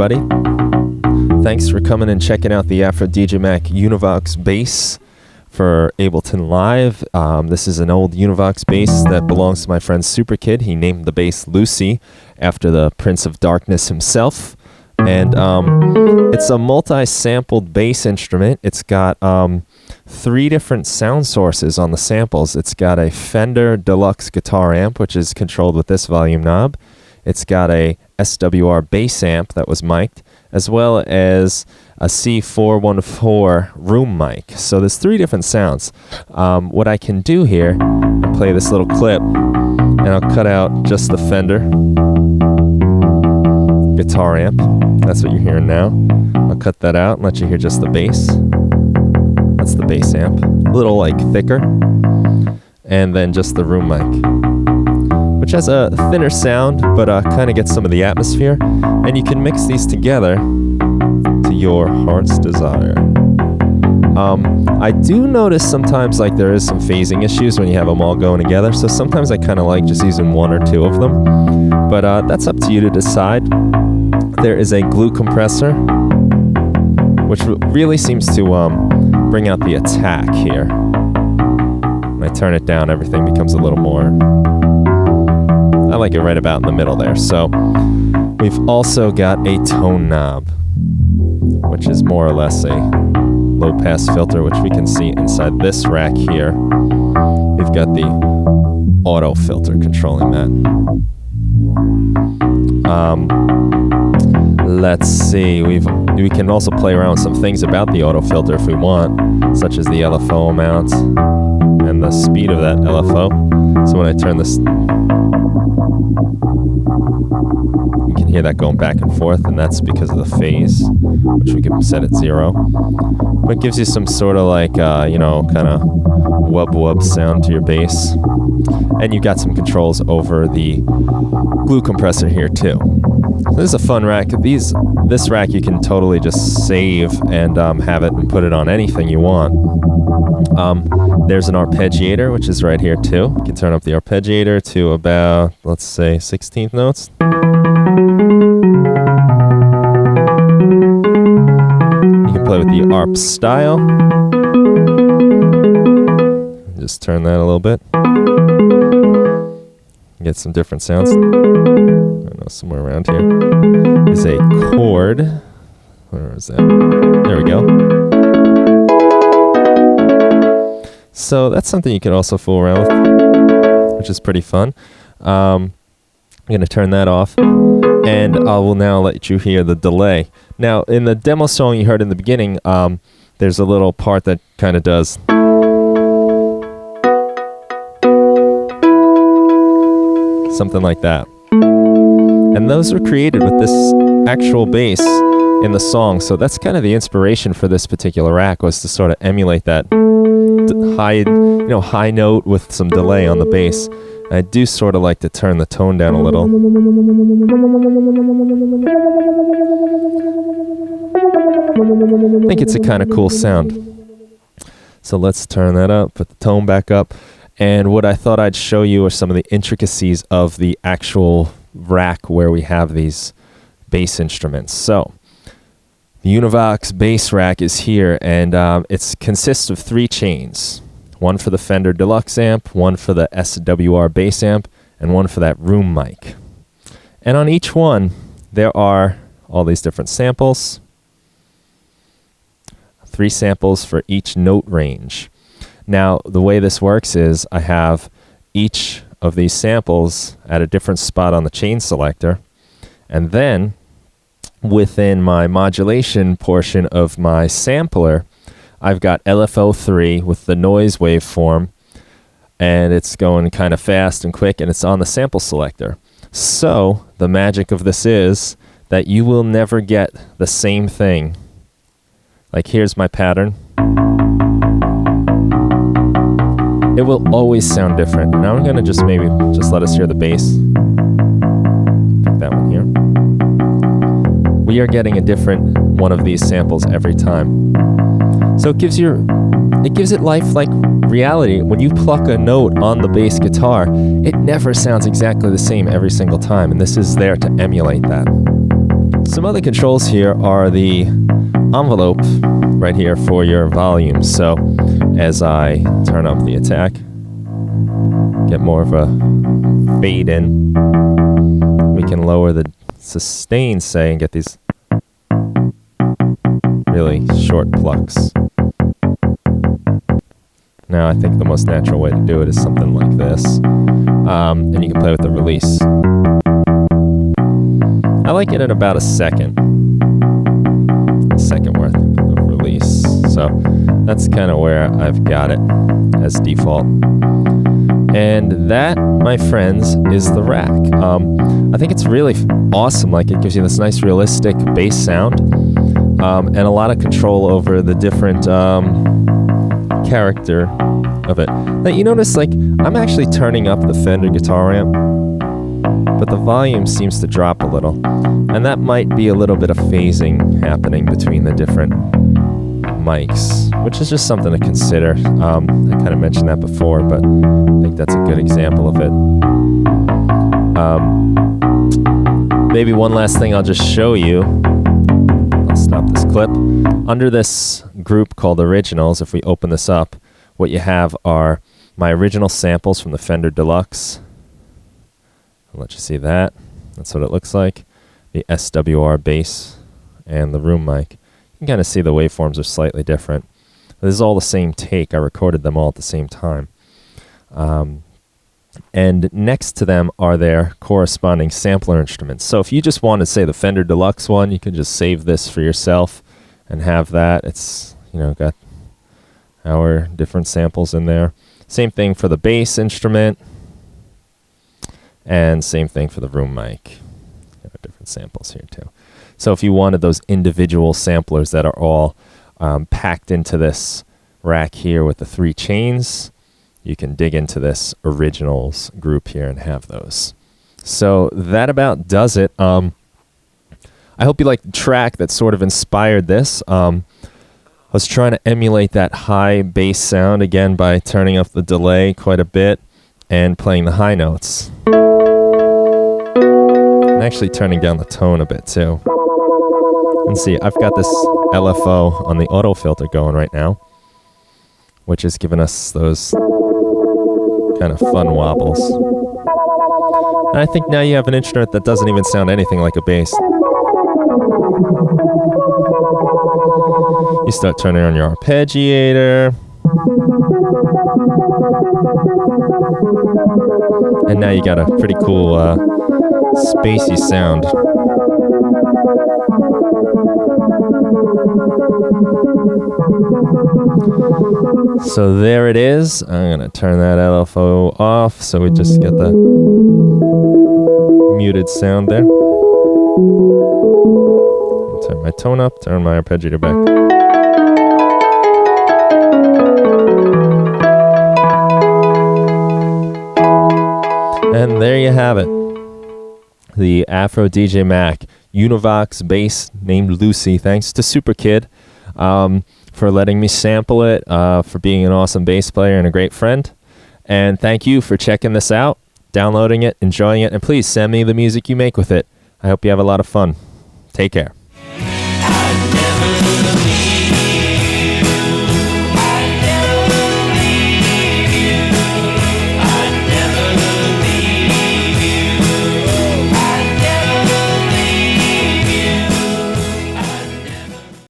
everybody. Thanks for coming and checking out the AfroDJMac Univox bass for Ableton Live. This is an old Univox bass that belongs to my friend Super Kid. He named the bass Lucy after the Prince of Darkness himself. And it's a multi-sampled bass instrument. It's got 3 different sound sources on the samples. It's got a Fender Deluxe guitar amp, which is controlled with this volume knob. It's got a SWR bass amp that was mic'd, as well as a C414 room mic. So there's 3 different sounds. What I can do here, I play this little clip, and I'll cut out just the Fender guitar amp. That's what you're hearing now. I'll cut that out and let you hear just the bass. That's the bass amp. A little like thicker. And then just the room mic, which has a thinner sound, but kind of gets some of the atmosphere. And you can mix these together to your heart's desire. I do notice sometimes like there is some phasing issues when you have them all going together. So sometimes I kind of like just using 1 or 2 of them. But that's up to you to decide. There is a glue compressor, which really seems to bring out the attack here. When I turn it down, everything becomes a little more... I like it right about in the middle there. So we've also got a tone knob, which is more or less a low-pass filter, which we can see inside this rack here. We've got the auto filter controlling that. Let's see, we can also play around with some things about the auto filter if we want, such as the LFO amount and the speed of that LFO. So when I turn this, you can hear that going back and forth, and that's because of the phase, which we can set at 0. But it gives you some sort of like, you know, kind of wub-wub sound to your bass. And you've got some controls over the glue compressor here too. So this is a fun rack. This rack you can totally just save and have it and put it on anything you want. There's an arpeggiator, which is right here too. You can turn up the arpeggiator to about, let's say, 16th notes. You can play with the arp style. Just turn that a little bit. Get some different sounds. I don't know, somewhere around here is a chord. Where is that? There we go. So that's something you can also fool around with, which is pretty fun. I'm going to turn that off, and I will now let you hear the delay. Now, in the demo song you heard in the beginning, there's a little part that kind of does... something like that. And those were created with this actual bass in the song, so that's kind of the inspiration for this particular rack, was to sort of emulate that high note with some delay on the bass. And I do sort of like to turn the tone down a little. I think it's a kind of cool sound. So let's turn that up, put the tone back up. And what I thought I'd show you are some of the intricacies of the actual rack where we have these bass instruments. So the Univox bass rack is here, and it consists of 3 chains. 1 for the Fender Deluxe amp, 1 for the SWR bass amp, and 1 for that room mic. And on each one, there are all these different samples. 3 samples for each note range. Now, the way this works is I have each of these samples at a different spot on the chain selector, and then within my modulation portion of my sampler, I've got LFO3 with the noise waveform, and it's going kind of fast and quick, and it's on the sample selector. So the magic of this is that you will never get the same thing. Like, here's my pattern. It will always sound different. Now I'm going to just let us hear the bass. Pick that one here. We are getting a different one of these samples every time. So it gives it life like reality. When you pluck a note on the bass guitar, it never sounds exactly the same every single time, and this is there to emulate that. Some other controls here are the envelope right here for your volume. So as I turn up the attack, get more of a fade in, we can lower the sustain, say, and get these really short plucks. Now I think the most natural way to do it is something like this, and you can play with the release. I like it at about a second worth of release. So that's kind of where I've got it as default. And that, my friends, is the rack. I think it's really awesome. Like, it gives you this nice realistic bass sound, and a lot of control over the different character of it. Now you notice, like, I'm actually turning up the Fender guitar amp, but the volume seems to drop a little, and that might be a little bit of phasing happening between the different mics, which is just something to consider. I kind of mentioned that before, but I think that's a good example of it. Maybe one last thing I'll just show you. I'll stop this clip. Under this group called Originals, if we open this up, what you have are my original samples from the Fender Deluxe. I'll let you see that. That's what it looks like. The SWR bass and the room mic. You can kind of see the waveforms are slightly different. This is all the same take. I recorded them all at the same time. And next to them are their corresponding sampler instruments. So if you just want to say the Fender Deluxe one, you can just save this for yourself and have that. It's, you know, got our different samples in there. Same thing for the bass instrument, and same thing for the room mic. Different samples here too. So if you wanted those individual samplers that are all packed into this rack here with the 3 chains, you can dig into this Originals group here and have those. So that about does it. I hope you like the track that sort of inspired this. I was trying to emulate that high bass sound again by turning up the delay quite a bit and playing the high notes. And actually turning down the tone a bit too. And see, I've got this LFO on the auto filter going right now, which is giving us those kind of fun wobbles. And I think now you have an instrument that doesn't even sound anything like a bass. You start turning on your Arpeggiator, and now you got a pretty cool spacey sound. So there it is. I'm going to turn that LFO off so we just get the muted sound there. Turn my tone up, turn my arpeggiator back. And there you have it. The AfroDJMac Univox bass named Lucy. Thanks to Super Kid for letting me sample it, for being an awesome bass player and a great friend. And thank you for checking this out, downloading it, enjoying it, and please send me the music you make with it. I hope you have a lot of fun. Take care.